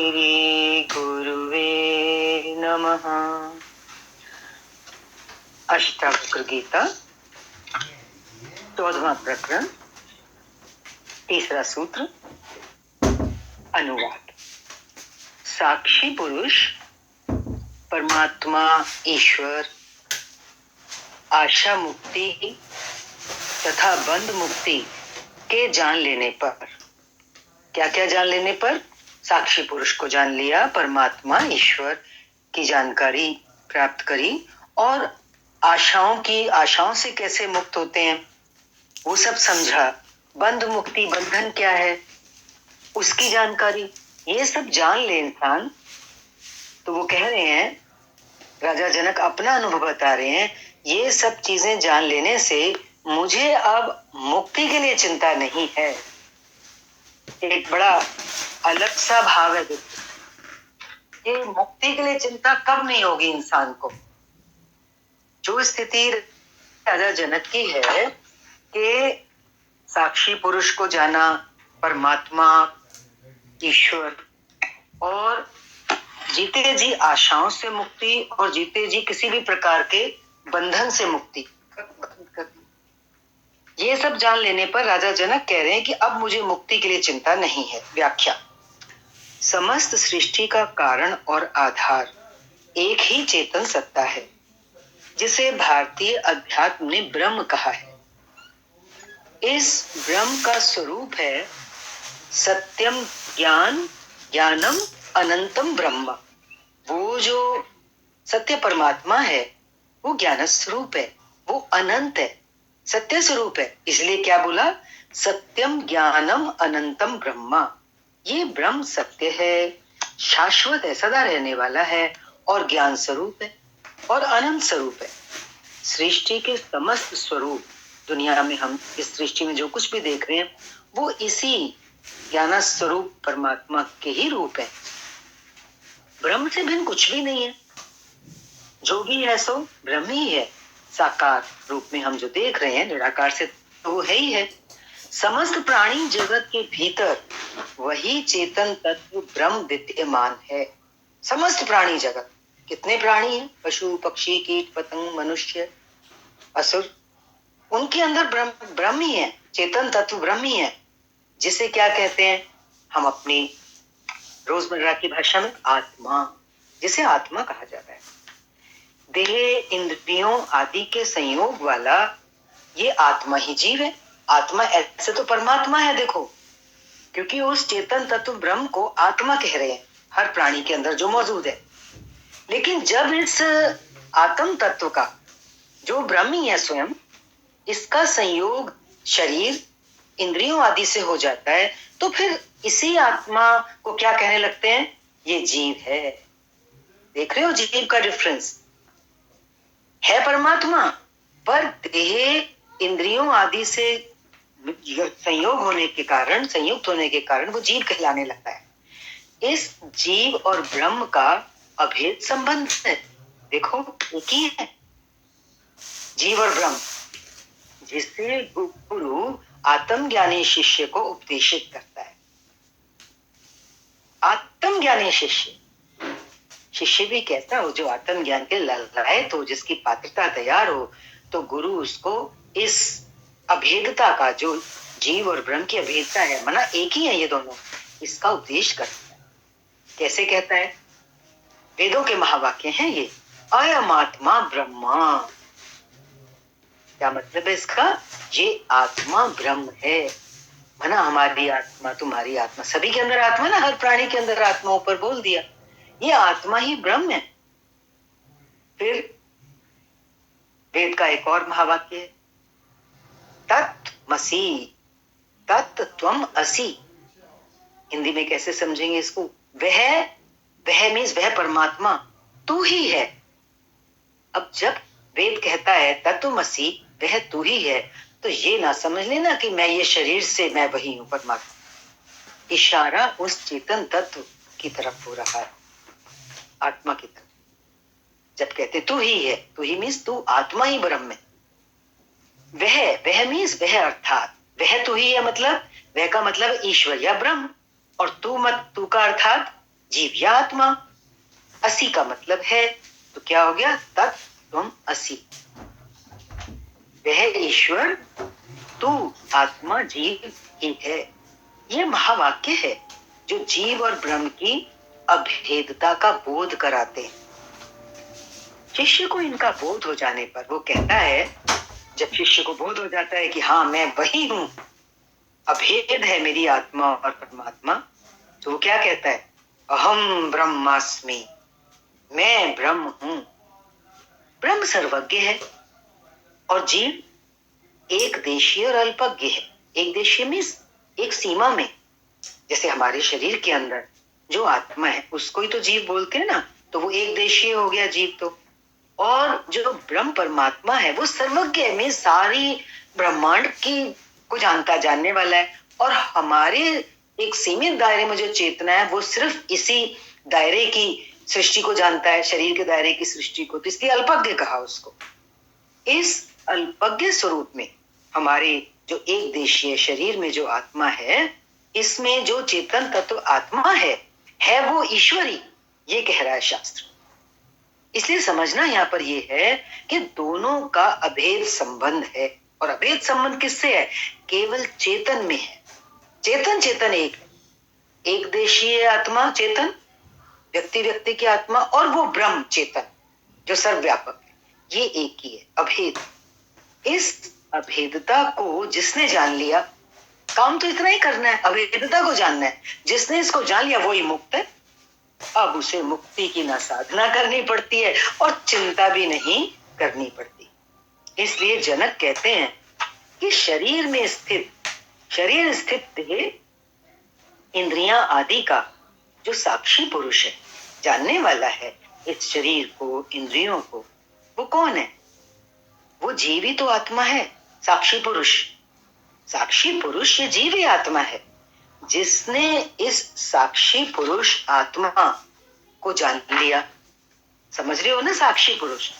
श्री गुरुवे नमः। अष्टावक्र गीता 14वां प्रकरण, तीसरा सूत्र, अनुवाद। साक्षी पुरुष परमात्मा ईश्वर आशा मुक्ति तथा बंध मुक्ति के जान लेने पर, क्या क्या जान लेने पर? साक्षी पुरुष को जान लिया, परमात्मा ईश्वर की जानकारी प्राप्त करी और आशाओं से कैसे मुक्त होते हैं वो सब समझा। बंध मुक्ति, बंधन क्या है उसकी जानकारी, ये सब जान ले इंसान। तो वो कह रहे हैं, राजा जनक अपना अनुभव बता रहे हैं, ये सब चीजें जान लेने से मुझे अब मुक्ति के लिए चिंता नहीं है। एक बड़ा अलग सा भाव है। ये मुक्ति के लिए चिंता कब नहीं होगी इंसान को? जो स्थिति राजा जनक की है कि साक्षी पुरुष को जाना, परमात्मा ईश्वर, और जीते जी आशाओं से मुक्ति और जीते जी किसी भी प्रकार के बंधन से मुक्ति, ये सब जान लेने पर राजा जनक कह रहे हैं कि अब मुझे मुक्ति के लिए चिंता नहीं है। व्याख्या। समस्त सृष्टि का कारण और आधार एक ही चेतन सत्ता है, जिसे भारतीय अध्यात्म ने ब्रह्म कहा है। इस ब्रह्म का स्वरूप है सत्यम ज्ञान, ज्ञानम अनंतम ब्रह्म। वो जो सत्य परमात्मा है वो ज्ञान स्वरूप है, वो अनंत है, सत्य स्वरूप है। इसलिए क्या बोला? सत्यम ज्ञानम अनंतम ब्रह्मा। ये ब्रह्म सत्य है, शाश्वत है, सदा रहने वाला है और ज्ञान स्वरूप है और अनंत स्वरूप है। सृष्टि के समस्त स्वरूप, दुनिया में हम इस सृष्टि में जो कुछ भी देख रहे हैं वो इसी ज्ञान स्वरूप परमात्मा के ही रूप है। ब्रह्म से भिन्न कुछ भी नहीं है। जो भी है सो ब्रह्म ही है। साकार रूप में हम जो देख रहे हैं, निराकार से तो वो है ही है। समस्त प्राणी जगत के भीतर वही चेतन तत्व ब्रह्म विद्यमान है। समस्त प्राणी जगत, कितने प्राणी हैं? पशु पक्षी कीट पतंग मनुष्य असुर, उनके अंदर ब्रह्म ही है, चेतन तत्व ब्रह्म ही है, जिसे क्या कहते हैं हम अपनी रोजमर्रा की भाषा में? आत्मा, जिसे आत्मा कहा जाता है। देह इंद्रियों आदि के संयोग वाला ये आत्मा ही जीव है। आत्मा ऐसे तो परमात्मा है, देखो, क्योंकि उस चेतन तत्व ब्रह्म को आत्मा कह रहे हैं हर प्राणी के अंदर जो मौजूद है। लेकिन जब इस आत्म तत्व का, जो ब्रह्म ही है स्वयं, इसका संयोग शरीर इंद्रियों आदि से हो जाता है, तो फिर इसी आत्मा को क्या कहने लगते हैं? ये जीव है। देख रहे हो जीव का डिफरेंस? है परमात्मा, पर देह इंद्रियों आदि से संयोग होने के कारण, संयुक्त होने के कारण वो जीव कहलाने लगता है। इस जीव और ब्रह्म का अभेद संबंध है। देखो एक ही है जीव और ब्रह्म, जिससे गुरु आत्मज्ञानी शिष्य को उपदेशित करता है। आत्मज्ञानी शिष्य, शिष्य भी कैसा हो? जो आत्मज्ञान के लायक हो, जिसकी पात्रता तैयार हो, तो गुरु उसको इस अभेदता का, जो जीव और ब्रह्म की अभेदता है, माना एक ही है ये दोनों, इसका उपदेश करता है। कैसे कहता है? वेदों के महावाक्य हैं ये। अयम आत्मा ब्रह्मा। क्या मतलब है इसका? ये आत्मा ब्रह्म है। माना हमारी आत्मा, तुम्हारी आत्मा, सभी के अंदर आत्मा ना, हर प्राणी के अंदर आत्मा, ऊपर बोल दिया। ये आत्मा ही ब्रह्म है। फिर वेद का एक और महावाक्य है, तत्त्वमसि, तत्त्वम असि। हिंदी में कैसे समझेंगे इसको? वह मीन्स वह परमात्मा तू ही है। अब जब वेद कहता है तत्त्वमसि, वह तू ही है, तो ये ना समझ लेना कि मैं ये शरीर से मैं वही हूं परमात्मा। इशारा उस चेतन तत्व की तरफ हो रहा है, आत्मा की तरफ। जब कहते तू ही है, तू ही मीन्स तू आत्मा ही ब्रह्म है। वह मीन्स वह, अर्थात वह तू ही है, मतलब वह का मतलब ईश्वर या ब्रह्म, और तू का अर्थात जीव या आत्मा। असि का मतलब है, तो क्या हो गया, तत्त्वम् असि, वह ईश्वर तू आत्मा जीव ही है। ये महावाक्य है जो जीव और ब्रह्म की अभेदता का बोध कराते हैं। शिष्य को इनका बोध हो जाने पर वो कहता है, जब शिष्य को बोध हो जाता है कि हाँ मैं वही हूं, अभेद है मेरी आत्मा और परमात्मा, तो वो क्या कहता है, अहम ब्रह्मास्मि, मैं ब्रह्म हूं। ब्रह्म सर्वज्ञ है और जीव एक देशीय और अल्पज्ञ है। एक देशीय मीन्स एक सीमा में, जैसे हमारे शरीर के अंदर जो आत्मा है उसको ही तो जीव बोलते हैं ना, तो वो एक देशीय हो गया जीव तो। और जो ब्रह्म परमात्मा है वो सर्वज्ञ में सारी ब्रह्मांड की को जानता जानने वाला है, और हमारे एक सीमित दायरे में जो चेतना है वो सिर्फ इसी दायरे की सृष्टि को जानता है, शरीर के दायरे की सृष्टि को, तो इसलिए अल्पज्ञ कहा उसको। इस अल्पज्ञ स्वरूप में हमारे जो एक देशीय शरीर में जो आत्मा है, इसमें जो चेतन तत्व आत्मा है वो ईश्वरी, ये कह रहा है शास्त्र। इसलिए समझना यहाँ पर ये है कि दोनों का अभेद संबंध है। और अभेद संबंध किससे है, केवल चेतन में है। चेतन चेतन एक देशीय आत्मा चेतन, व्यक्ति व्यक्ति की आत्मा, और वो ब्रह्म चेतन जो सर्वव्यापक है, ये एक ही है। अभेद, इस अभेदता को जिसने जान लिया, काम तो इतना ही करना है, अभेदता को जानना है। जिसने इसको जान लिया वही मुक्त है। अब उसे मुक्ति की ना साधना करनी पड़ती है और चिंता भी नहीं करनी पड़ती। इसलिए जनक कहते हैं कि शरीर स्थित देह, इंद्रियां आदि का जो साक्षी पुरुष है, जानने वाला है इस शरीर को, इंद्रियों को, वो कौन है, वो जीवी तो आत्मा है, साक्षी पुरुष। साक्षी पुरुष ये जीवी आत्मा है। जिसने इस साक्षी पुरुष आत्मा को जान लिया, समझ रहे हो ना, साक्षी पुरुष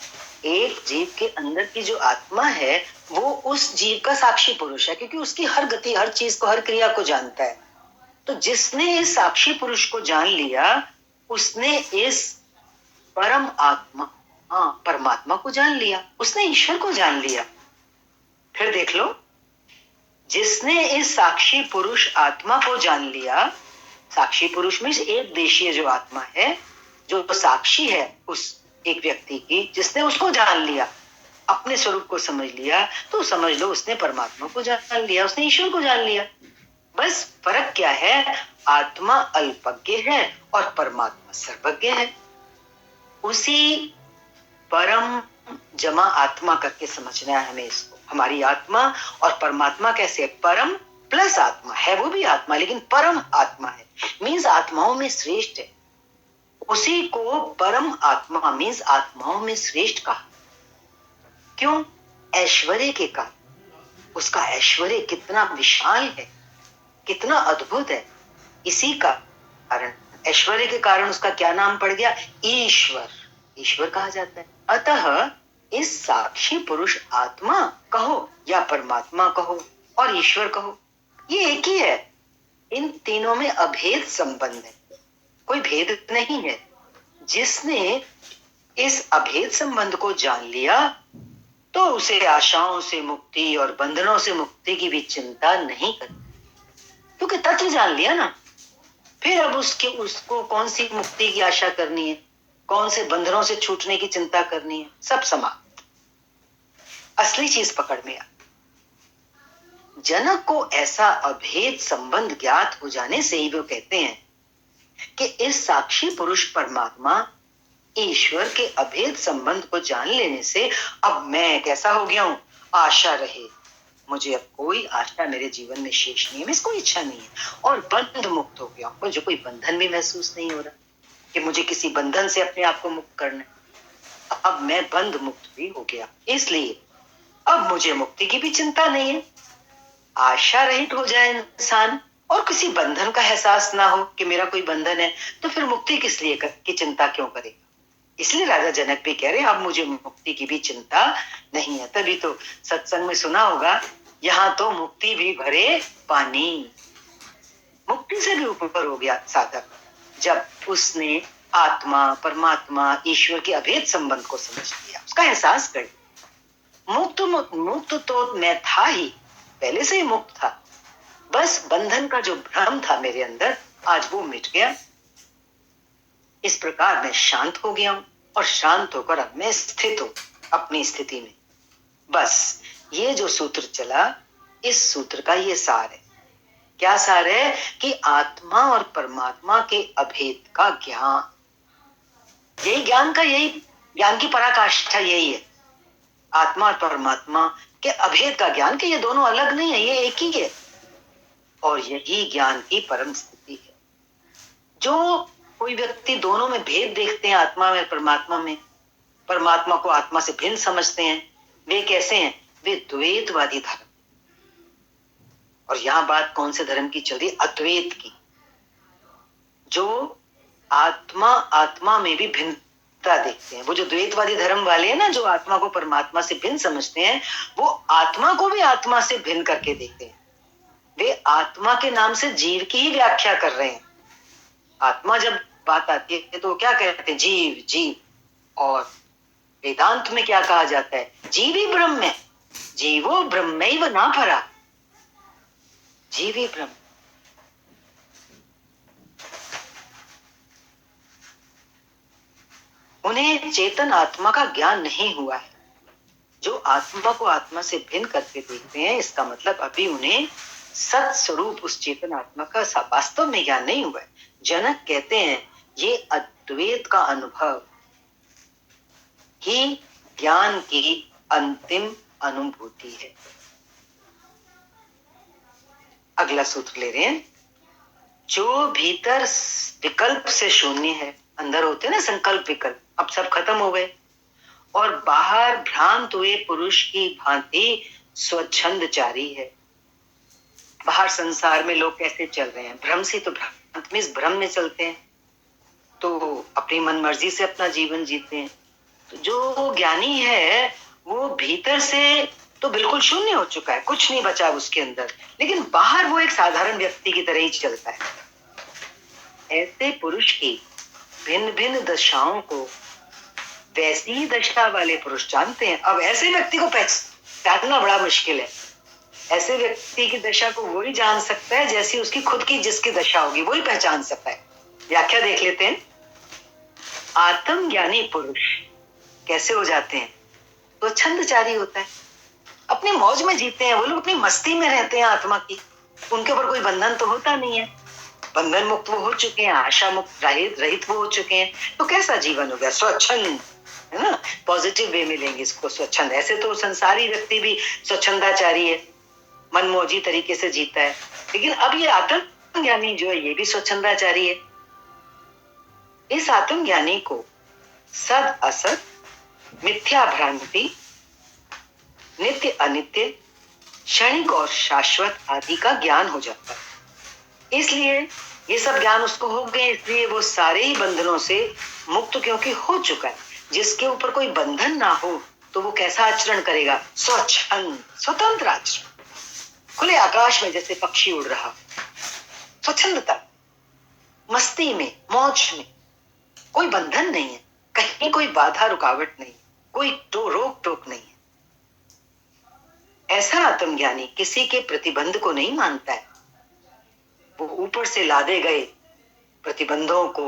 एक जीव के अंदर की जो आत्मा है वो उस जीव का साक्षी पुरुष है, क्योंकि उसकी हर गति, हर चीज को, हर क्रिया को जानता है। तो जिसने इस साक्षी पुरुष को जान लिया, उसने इस परम आत्मा, परमात्मा को जान लिया, उसने ईश्वर को जान लिया। फिर देख लो, जिसने इस साक्षी पुरुष आत्मा को जान लिया, साक्षी पुरुष में एक देशीय जो आत्मा है, जो साक्षी है उस एक व्यक्ति की, जिसने उसको जान लिया, अपने स्वरूप को समझ लिया, तो समझ लो उसने परमात्मा को जान लिया, उसने ईश्वर को जान लिया। बस फर्क क्या है, आत्मा अल्पज्ञ है और परमात्मा सर्वज्ञ है। उसी परम जमा आत्मा करके समझना है हमें इसको। हमारी आत्मा और परमात्मा कैसे, परम प्लस आत्मा है, वो भी आत्मा लेकिन परम आत्मा है, मीन्स आत्माओं में श्रेष्ठ है। उसी को परम आत्मा मीन्स आत्माओं में श्रेष्ठ कहा। क्यों, ऐश्वर्य के कारण। उसका ऐश्वर्य कितना विशाल है, कितना अद्भुत है। इसी का कारण, ऐश्वर्य के कारण उसका क्या नाम पड़ गया, ईश्वर। ईश्वर कहा जाता है। अतः इस साक्षी पुरुष आत्मा कहो या परमात्मा कहो और ईश्वर कहो, ये एक ही है। इन तीनों में अभेद संबंध है, कोई भेद नहीं है। जिसने इस अभेद संबंध को जान लिया तो उसे आशाओं से मुक्ति और बंधनों से मुक्ति की भी चिंता नहीं करती, क्योंकि तत्व जान लिया ना। फिर अब उसको कौन सी मुक्ति की आशा करनी है, कौन से बंधनों से छूटने की चिंता करनी है, सब समाप्त। असली चीज पकड़ में आ। जनक को ऐसा अभेद संबंध ज्ञात हो जाने से ही वो कहते हैं कि इस साक्षी पुरुष परमात्मा ईश्वर के अभेद संबंध को जान लेने से अब मैं कैसा हो गया हूं, आशा रहे, मुझे अब कोई आशा मेरे जीवन में शेष नहीं है, मेरी कोई इच्छा नहीं है, और बंध मुक्त हो गया हूं। मुझे कोई बंधन भी महसूस नहीं हो रहा कि मुझे किसी बंधन से अपने आप को मुक्त करना है। अब मैं बंध मुक्त भी हो गया, इसलिए अब मुझे मुक्ति की भी चिंता नहीं है। आशा रहित हो जाए इंसान और किसी बंधन का एहसास ना हो कि मेरा कोई बंधन है, तो फिर मुक्ति किस लिए की चिंता क्यों करेगा। इसलिए राजा जनक भी कह रहे हैं अब मुझे मुक्ति की भी चिंता नहीं है। तभी तो सत्संग में सुना होगा, यहाँ तो मुक्ति भी भरे पानी। मुक्ति से भी ऊपर हो गया साधक जब उसने आत्मा, परमात्मा, ईश्वर के अभेद संबंध को समझ लिया, उसका एहसास कर लिया। मुक्त तो मैं था ही, पहले से ही मुक्त था, बस बंधन का जो भ्रम था मेरे अंदर, आज वो मिट गया। इस प्रकार मैं शांत हो गया हूं और शांत होकर अब मैं स्थित हूं अपनी स्थिति में। बस ये जो सूत्र चला, इस सूत्र का ये सार है। क्या सार है? कि आत्मा और परमात्मा के अभेद का ज्ञान, यही ज्ञान की पराकाष्ठा यही है। आत्मा और परमात्मा के अभेद का ज्ञान, कि ये दोनों अलग नहीं है, ये एक ही है, और यही ज्ञान की परम स्थिति है। जो कोई व्यक्ति दोनों में भेद देखते हैं, आत्मा में परमात्मा में, परमात्मा को आत्मा से भिन्न समझते हैं, वे कैसे हैं? वे द्वैतवादी धर्म। और यहां बात कौन से धर्म की चल रही? अद्वैत की। जो आत्मा में भी भिन्नता देखते हैं, वो जो द्वैतवादी धर्म वाले हैं ना, जो आत्मा को परमात्मा से भिन्न समझते हैं, वो आत्मा को भी आत्मा से भिन्न करके देखते हैं। वे आत्मा के नाम से जीव की ही व्याख्या कर रहे हैं। आत्मा जब बात आती है तो क्या कहते हैं? जीव जीव। और वेदांत में क्या कहा जाता है? जीव ही ब्रह्म है, जीवो ब्रह्मैव न परा, जीव ही ब्रह्म। उन्हें चेतन आत्मा का ज्ञान नहीं हुआ है। जो आत्मा को आत्मा से भिन्न करके देखते हैं, इसका मतलब अभी उन्हें सत स्वरूप उस चेतन आत्मा का वास्तव में ज्ञान नहीं हुआ है। जनक कहते हैं ये अद्वैत का अनुभव ही ज्ञान की अंतिम अनुभूति है। अगला सूत्र ले रहे हैं। जो भीतर विकल्प से शून्य है, अंदर होते हैं ना संकल्प विकल्प, अब सब खत्म हो गए, और बाहर भ्रांत हुए पुरुष की भांति स्वच्छंदचारी है। बाहर संसार में लोग कैसे चल रहे हैं? भ्रम से, तो भ्रांत में, इस भ्रम में चलते हैं, तो अपनी मन मर्जी से अपना जीवन जीते हैं। तो जो ज्ञानी है वो भीतर से तो बिल्कुल शून्य हो चुका है, कुछ नहीं बचा उसके अंदर, लेकिन बाहर वो एक साधारण व्यक्ति की तरह ही चलता है। ऐसे पुरुष की भिन्न भिन्न दशाओं को वैसी ही दशा वाले पुरुष जानते हैं। अब ऐसे व्यक्ति को पहचानना बड़ा मुश्किल है। ऐसे व्यक्ति की दशा को वही जान सकता है जैसी उसकी खुद की जिसकी दशा होगी, वही पहचान सकता है। व्याख्या देख लेते हैं। आत्मज्ञानी पुरुष कैसे हो जाते हैं? तो छंदचारी होता है, अपनी मौज में जीते हैं, वो लोग अपनी मस्ती में रहते हैं आत्मा की, उनके ऊपर कोई बंधन तो होता नहीं है, बंधन मुक्त वो हो चुके हैं, आशा मुक्त रहित वो हो चुके हैं। तो कैसा जीवन हो गया? स्वच्छंद, है ना? पॉजिटिव वे में लेंगे इसको, स्वच्छंद। ऐसे तो संसारी व्यक्ति भी स्वच्छंदाचारी है, मनमौजी तरीके से जीता है, लेकिन अब ये आत्मज्ञानी जो है ये भी स्वच्छंदाचारी है। इस आत्मज्ञानी को सद असत, मिथ्या भ्रांति, नित्य अनित्य, क्षणिक और शाश्वत आदि का ज्ञान हो जाता है। इसलिए ये सब ज्ञान उसको हो गए, इसलिए वो सारे ही बंधनों से मुक्त क्योंकि हो चुका है। जिसके ऊपर कोई बंधन ना हो तो वो कैसा आचरण करेगा? स्वच्छंद, स्वतंत्र आचरण, खुले आकाश में जैसे पक्षी उड़ रहा, स्वच्छंदता, मस्ती में, मौज में, कोई बंधन नहीं है, कहीं कोई बाधा रुकावट नहीं, कोई रोक टोक नहीं है। ऐसा आत्मज्ञानी किसी के प्रतिबंध को नहीं मानता है। वो ऊपर से लादे गए प्रतिबंधों को,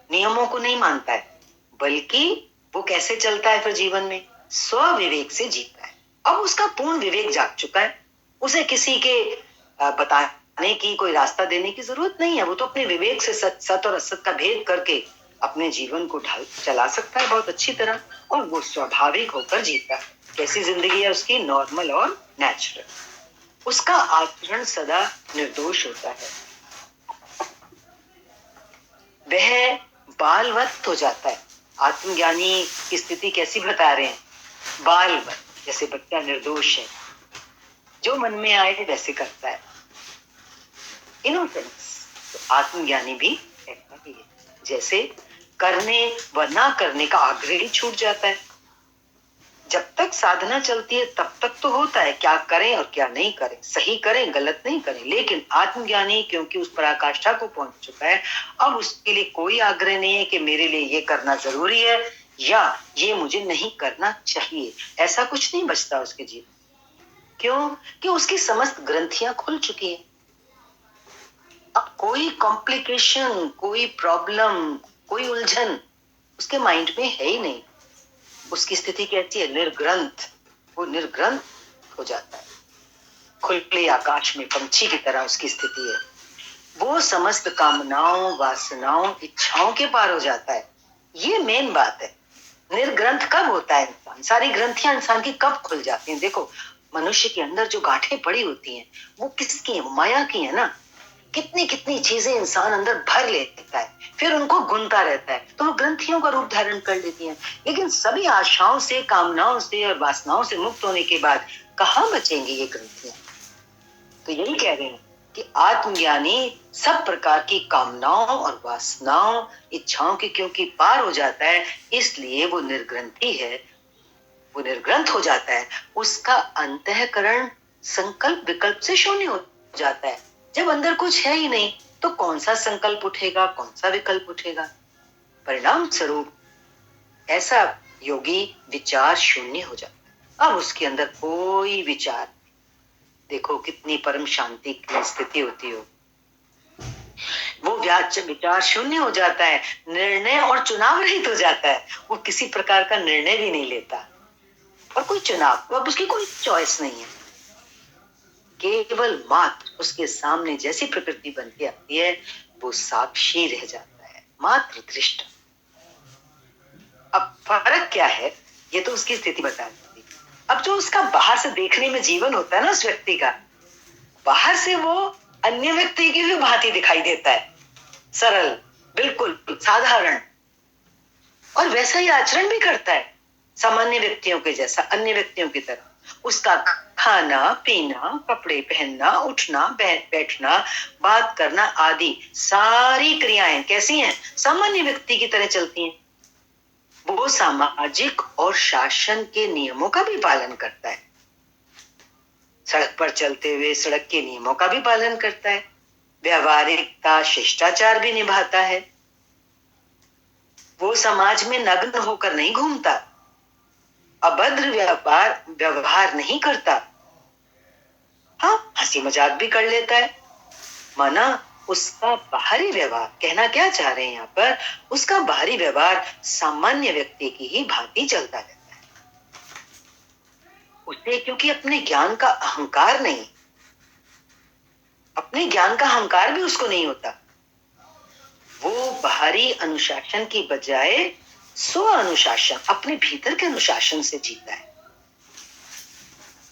नियमों को नहीं मानता है, बल्कि वो कैसे चलता है फिर जीवन में? स्वविवेक से जीता है। अब उसका पूर्ण विवेक जाग चुका है, उसे किसी के बताने की, कोई रास्ता देने की जरूरत नहीं है। वो तो अपने विवेक से सत और असत का भेद करके अपने जीवन को चला सकता है बहुत अच्छी तरह, और वो स्वाभाविक होकर जीता है। कैसी जिंदगी है उसकी? नॉर्मल और नेचुरल। उसका आचरण सदा निर्दोष होता है, वह बालवत हो जाता है। आत्मज्ञानी की स्थिति कैसी बता रहे हैं? बालवत, जैसे बच्चा निर्दोष है, जो मन में आए वैसे करता है, इनोसेंस। तो आत्मज्ञानी भी ऐसा ही है, जैसे करने व ना करने का आग्रह ही छूट जाता है। जब तक साधना चलती है तब तक तो होता है क्या करें और क्या नहीं करें, सही करें गलत नहीं करें, लेकिन आत्मज्ञानी क्योंकि उस पराकाष्ठा को पहुंच चुका है, अब उसके लिए कोई आग्रह नहीं है कि मेरे लिए ये करना जरूरी है या ये मुझे नहीं करना चाहिए। ऐसा कुछ नहीं बचता उसके जीवन। क्यों? कि उसकी समस्त ग्रंथियां खुल चुकी हैं। अब कोई कॉम्प्लिकेशन, कोई प्रॉब्लम, कोई उलझन उसके माइंड में है ही नहीं। उसकी स्थिति कैसी है? निर्ग्रंथ। वो निर्ग्रंथ हो जाता है, खुले आकाश में पंछी की तरह उसकी स्थिति है। वो समस्त कामनाओं, वासनाओं, इच्छाओं के पार हो जाता है। ये मेन बात है। निर्ग्रंथ कब होता है इंसान? सारी ग्रंथियां इंसान की कब खुल जाती हैं? देखो, मनुष्य के अंदर जो गांठें पड़ी होती हैं वो किसकी है? माया की है ना। कितनी कितनी चीजें इंसान अंदर भर लेता है, फिर उनको गुनता रहता है तो वो ग्रंथियों का रूप धारण कर लेती हैं। लेकिन सभी आशाओं से, कामनाओं से और वासनाओं से मुक्त होने के बाद कहाँ बचेंगी ये ग्रंथियां? तो यही कह रहे हैं कि आत्मज्ञानी सब प्रकार की कामनाओं और वासनाओं, इच्छाओं की क्योंकि पार हो जाता है, इसलिए वो निर्ग्रंथी है, वो निर्ग्रंथ हो जाता है। उसका अंतःकरण संकल्प विकल्प से शून्य हो जाता है। जब अंदर कुछ है ही नहीं तो कौन सा संकल्प उठेगा, कौन सा विकल्प उठेगा? परिणाम स्वरूप ऐसा योगी विचार शून्य हो जाता है। अब उसके अंदर कोई विचार, देखो कितनी परम शांति की स्थिति होती हो। वो विचार शून्य हो जाता है, निर्णय और चुनाव रहित हो जाता है। वो किसी प्रकार का निर्णय भी नहीं लेता और कोई चुनाव, अब उसकी कोई चॉइस नहीं है। केवल मात्र उसके सामने जैसी प्रकृति बन के आती है वो साक्षी रह जाता है, मात्र दृष्टा। अब फर्क क्या है ये तो उसकी स्थिति बता देती। अब जो उसका बाहर से देखने में जीवन होता है ना उस व्यक्ति का, बाहर से वो अन्य व्यक्ति की भी भांति दिखाई देता है, सरल, बिल्कुल साधारण, और वैसा ही आचरण भी करता है सामान्य व्यक्तियों के जैसा, अन्य व्यक्तियों की तरह। उसका खाना पीना, कपड़े पहनना, उठना बैठना, बात करना आदि सारी क्रियाएं कैसी हैं? सामान्य व्यक्ति की तरह चलती हैं। वो सामाजिक और शासन के नियमों का भी पालन करता है। सड़क पर चलते हुए सड़क के नियमों का भी पालन करता है, व्यवहारिकता, शिष्टाचार भी निभाता है। वो समाज में नग्न होकर नहीं घूमता, अभद्र व्यवहार नहीं करता। हाँ, हंसी मजाक भी कर लेता है। माना उसका बाहरी व्यवहार, कहना क्या चाह रहे हैं यहाँ पर, उसका बाहरी व्यवहार सामान्य व्यक्ति की ही भांति चलता रहता है। उसे क्योंकि अपने ज्ञान का अहंकार नहीं, अपने ज्ञान का अहंकार भी उसको नहीं होता। वो बाहरी अनुशासन की बजाय स्व अनुशासन, अपने भीतर के अनुशासन से जीता है।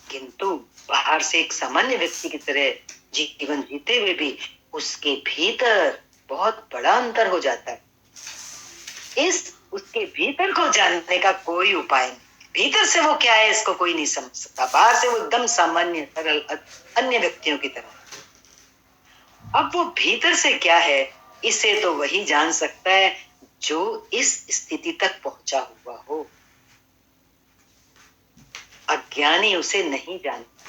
किंतु बाहर से एक सामान्य व्यक्ति की तरह जीवन जीते हुए भी उसके भीतर बहुत बड़ा अंतर हो जाता है। इस उसके भीतर को जानने का कोई उपाय नहीं। भीतर से वो क्या है इसको कोई नहीं समझ सकता। बाहर से वो एकदम सामान्य सरल अन्य व्यक्तियों की तरह। अब वो भीतर से क्या है इसे तो वही जान सकता है जो इस स्थिति तक पहुंचा हुआ हो। अज्ञानी उसे नहीं जानता।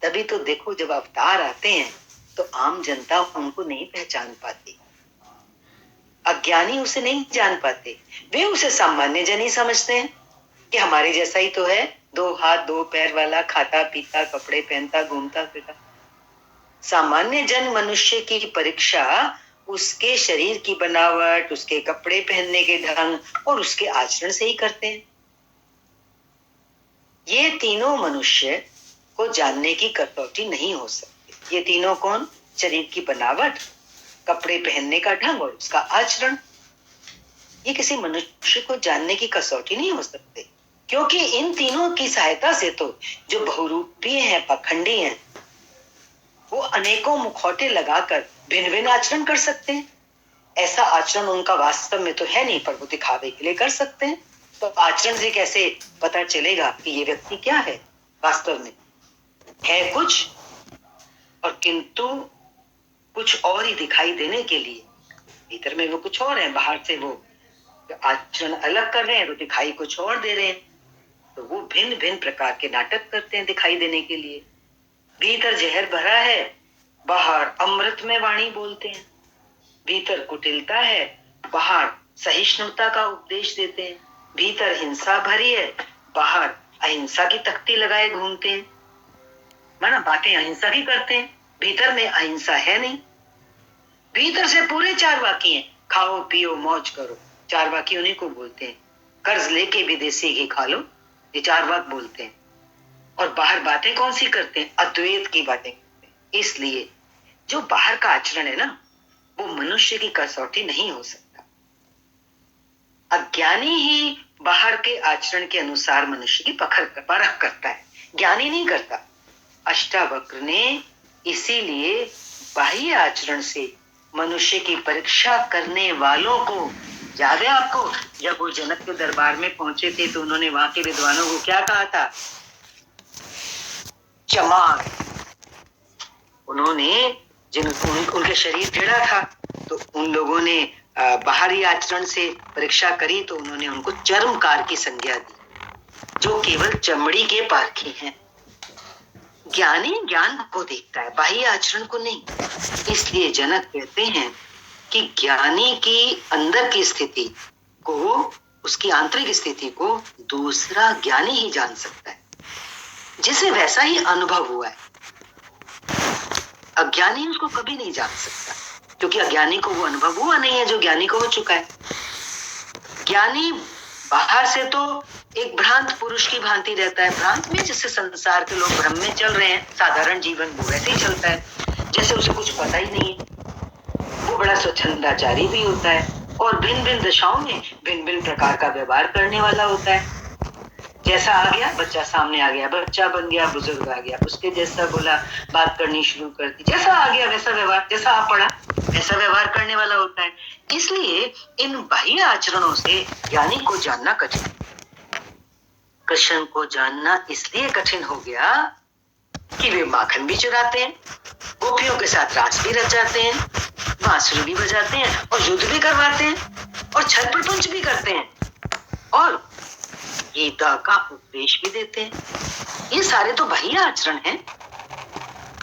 तभी तो देखो जब अवतार आते हैं तो आम जनता उनको नहीं पहचान पाती। अज्ञानी उसे नहीं जान पाते, वे उसे सामान्य जन ही समझते हैं कि हमारे जैसा ही तो है, 2 हाथ 2 पैर वाला, खाता पीता, कपड़े पहनता, घूमता फिरता। सामान्य जन मनुष्य की परीक्षा उसके शरीर की बनावट, उसके कपड़े पहनने के ढंग और उसके आचरण से ही करते हैं। ये तीनों मनुष्य को जानने की कसौटी नहीं हो सकती। ये तीनों कौन? शरीर की बनावट, कपड़े पहनने का ढंग और उसका आचरण। ये किसी मनुष्य को जानने की कसौटी नहीं हो सकते, क्योंकि इन तीनों की सहायता से तो जो बहुरूपीय हैं, पखंडी हैं, वो अनेकों मुखौटे लगाकर भिन्न भिन्न आचरण कर सकते हैं। ऐसा आचरण उनका वास्तव में तो है नहीं, पर वो दिखावे के लिए कर सकते हैं। तो आचरण से कैसे पता चलेगा कि ये व्यक्ति क्या है? वास्तव में है कुछ और किंतु कुछ और ही दिखाई देने के लिए भीतर में वो कुछ और है, बाहर से वो आचरण अलग कर रहे हैं तो दिखाई कुछ और दे रहे हैं। तो वो भिन्न भिन्न प्रकार के नाटक करते हैं दिखाई देने के लिए। भीतर जहर भरा है, बाहर अमृत में वाणी बोलते हैं। भीतर कुटिलता है, बाहर सहिष्णुता का उपदेश देते हैं। भीतर हिंसा भरी है, बाहर अहिंसा की तख्ती लगाए घूमते हैं। माना बातें अहिंसा की करते हैं, भीतर में अहिंसा है नहीं। भीतर से पूरे चारवाकी हैं, खाओ पियो मौज करो, चारवाकी उन्हीं को बोलते हैं। कर्ज लेके भी देसी घी खा लो, ये चारवाक बोलते हैं। और बाहर बातें कौन सी करते हैं? अद्वैत की बातें करते हैं। इसलिए जो बाहर का आचरण है ना, वो मनुष्य की कसौटी नहीं हो सकता। अज्ञानी ही बाहर के आचरण के अनुसार मनुष्य की परख करता है, ज्ञानी नहीं करता। अष्टावक्र ने इसीलिए बाह्य आचरण से मनुष्य की परीक्षा करने वालों को, याद है आपको जब वो जनक के दरबार में पहुंचे थे तो उन्होंने वहां के विद्वानों को क्या कहा था? चमार। उन्होंने उनके शरीर टेढ़ा था तो उन लोगों ने बाहरी आचरण से परीक्षा करी तो उन्होंने उनको चर्मकार की संज्ञा दी, जो केवल चमड़ी के पारखी हैं। ज्ञानी ज्ञान को देखता है, बाह्य आचरण को नहीं। इसलिए जनक कहते हैं कि ज्ञानी की अंदर की स्थिति को, उसकी आंतरिक स्थिति को दूसरा ज्ञानी ही जान सकता है, जिसे वैसा ही अनुभव हुआ है। अज्ञानी उसको कभी नहीं जान सकता, क्योंकि अज्ञानी को वो अनुभव हुआ नहीं है जो ज्ञानी को हो चुका है। ज्ञानी बाहर से तो एक भ्रांत पुरुष की भांति रहता है, भ्रांत में जैसे संसार के लोग भ्रम में चल रहे हैं, साधारण जीवन वो वैसे ही चलता है, जैसे उसे कुछ पता ही नहीं है। वो बड़ा स्वच्छंदाचारी भी होता है और भिन्न भिन्न दशाओं में भिन्न भिन्न प्रकार का व्यवहार करने वाला होता है। जैसा आ गया बच्चा सामने आ गया, बच्चा बन गया, बुजुर्ग आ गया, उसके जैसा बोला, बात करनी शुरू कर दी, जैसा आ गया वैसा व्यवहार, जैसा आ पड़ा ऐसा व्यवहार करने वाला होता है। इसलिए इन बाह्य आचरणों से ज्ञानी को जानना कठिन। कृष्ण को जानना इसलिए कठिन हो गया कि वे माखन भी चुराते हैं, गोपियों के साथ रास भी रचाते हैं, बांसुरी भी बजाते हैं और युद्ध भी करवाते हैं और छल प्रपंच भी करते हैं और गीता का उपदेश भी देते हैं। ये सारे तो बाह्य आचरण हैं,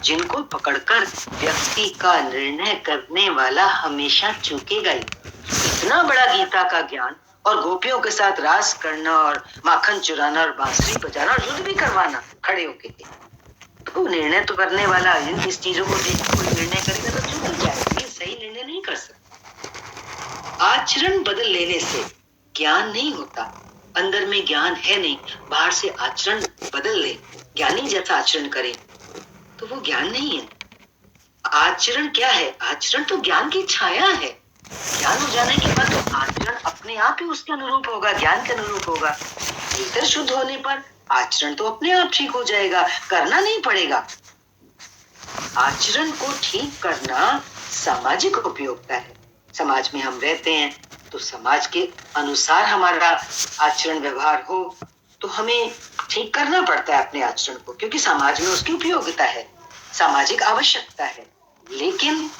जिनको पकड़कर व्यक्ति का निर्णय करने वाला हमेशा चूकेगा ही। इतना बड़ा गीता का ज्ञान और गोपियों के साथ रास करना और माखन चुराना और बांसुरी बजाना और युद्ध भी करवाना खड़े होके, तो निर्णय तो करने वाला इस चीजों को देख कोई निर्णय करेगा तो चूक जाएगा, ये सही निर्णय नहीं कर सकता। आचरण बदल लेने से ज्ञान नहीं होता, अंदर में ज्ञान है नहीं, बाहर से आचरण बदल ले, ज्ञानी जैसा आचरण करे तो वो ज्ञान नहीं है। आचरण क्या है? आचरण तो ज्ञान की छाया है। ज्ञान हो जाने के बाद तो आचरण अपने आप ही उसके अनुरूप होगा, ज्ञान के अनुरूप होगा। भीतर शुद्ध होने पर आचरण तो अपने आप ठीक हो जाएगा, करना नहीं पड़ेगा। आचरण को ठीक करना सामाजिक उपयोगिता है। समाज में हम रहते हैं तो समाज के अनुसार हमारा आचरण व्यवहार हो तो हमें ठीक करना पड़ता है अपने आचरण को, क्योंकि समाज में उसकी उपयोगिता है, सामाजिक आवश्यकता है। लेकिन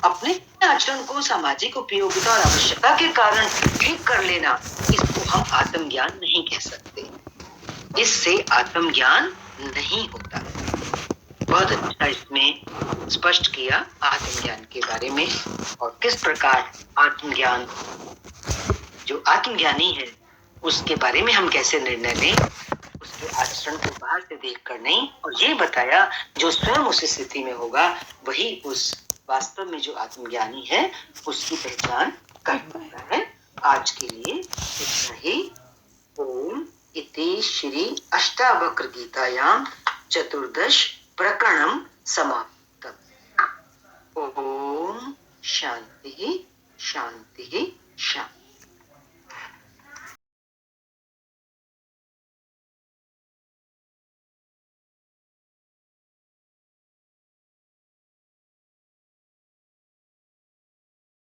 अपने आचरण को सामाजिक उपयोगिता और आवश्यकता के कारण ठीक कर लेना, इसको हम आत्मज्ञान नहीं कह सकते। इससे आत्मज्ञान नहीं होता। बहुत अच्छा इसमें स्पष्ट किया आत्मज्ञान के बारे में और किस प्रकार आत्मज्ञान, जो आत्मज्ञानी है उसके बारे में हम कैसे निर्णय लें, उसके आचरण को बाहर से देख कर नहीं। और ये बताया जो स्वयं उस स्थिति में होगा वही उस वास्तव में जो आत्मज्ञानी है उसकी पहचान कर पाता है। आज के लिए इतना ही। ओम इति श्री अष्टावक्र गीतायां चतुर्दश प्रकरणम समाप्तम्। ओम शांति शांति शांति।